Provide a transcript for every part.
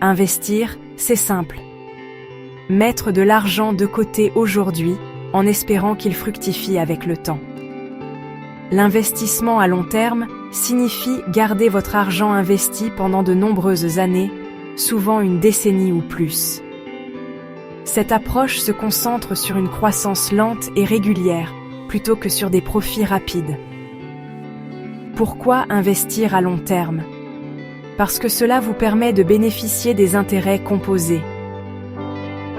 Investir, c'est simple. Mettre de l'argent de côté aujourd'hui, en espérant qu'il fructifie avec le temps. L'investissement à long terme signifie garder votre argent investi pendant de nombreuses années, souvent une décennie ou plus. Cette approche se concentre sur une croissance lente et régulière, plutôt que sur des profits rapides. Pourquoi investir à long terme? Parce que cela vous permet de bénéficier des intérêts composés.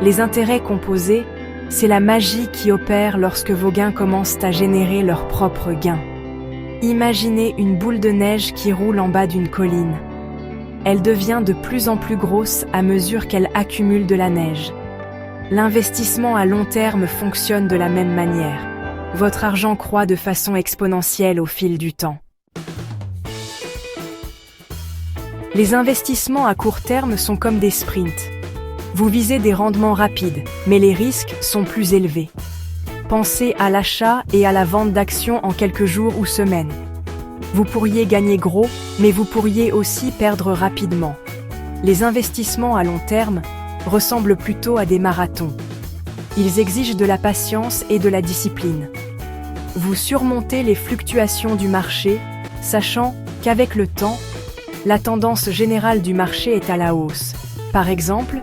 Les intérêts composés, c'est la magie qui opère lorsque vos gains commencent à générer leurs propres gains. Imaginez une boule de neige qui roule en bas d'une colline. Elle devient de plus en plus grosse à mesure qu'elle accumule de la neige. L'investissement à long terme fonctionne de la même manière. Votre argent croît de façon exponentielle au fil du temps. Les investissements à court terme sont comme des sprints. Vous visez des rendements rapides, mais les risques sont plus élevés. Pensez à l'achat et à la vente d'actions en quelques jours ou semaines. Vous pourriez gagner gros, mais vous pourriez aussi perdre rapidement. Les investissements à long terme ressemblent plutôt à des marathons. Ils exigent de la patience et de la discipline. Vous surmontez les fluctuations du marché, sachant qu'avec le temps, la tendance générale du marché est à la hausse. Par exemple,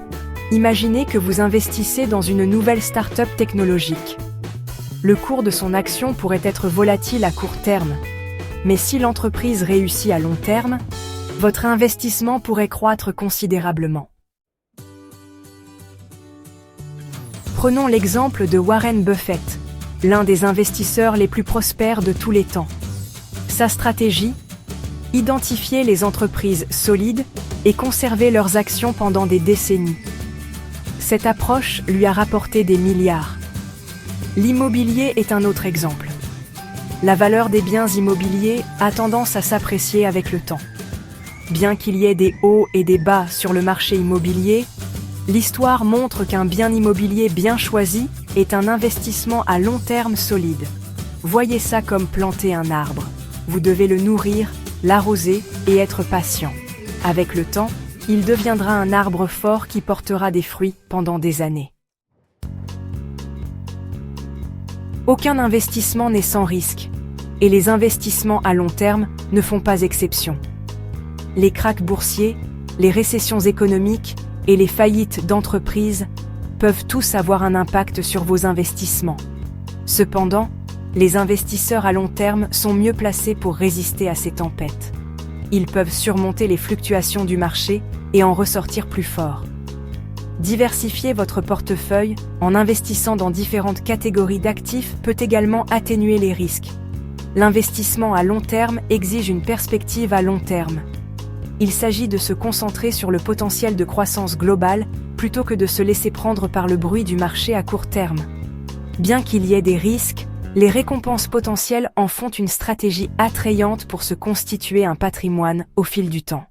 imaginez que vous investissez dans une nouvelle start-up technologique. Le cours de son action pourrait être volatile à court terme, mais si l'entreprise réussit à long terme, votre investissement pourrait croître considérablement. Prenons l'exemple de Warren Buffett, l'un des investisseurs les plus prospères de tous les temps. Sa stratégie? Identifier les entreprises solides et conserver leurs actions pendant des décennies. Cette approche lui a rapporté des milliards. L'immobilier est un autre exemple. La valeur des biens immobiliers a tendance à s'apprécier avec le temps. Bien qu'il y ait des hauts et des bas sur le marché immobilier, l'histoire montre qu'un bien immobilier bien choisi est un investissement à long terme solide. Voyez ça comme planter un arbre. Vous devez le nourrir, l'arroser et être patient. Avec le temps, il deviendra un arbre fort qui portera des fruits pendant des années. Aucun investissement n'est sans risque, et les investissements à long terme ne font pas exception. Les krachs boursiers, les récessions économiques et les faillites d'entreprises peuvent tous avoir un impact sur vos investissements. Cependant, les investisseurs à long terme sont mieux placés pour résister à ces tempêtes. Ils peuvent surmonter les fluctuations du marché et en ressortir plus forts. Diversifier votre portefeuille en investissant dans différentes catégories d'actifs peut également atténuer les risques. L'investissement à long terme exige une perspective à long terme. Il s'agit de se concentrer sur le potentiel de croissance globale plutôt que de se laisser prendre par le bruit du marché à court terme. Bien qu'il y ait des risques, les récompenses potentielles en font une stratégie attrayante pour se constituer un patrimoine au fil du temps.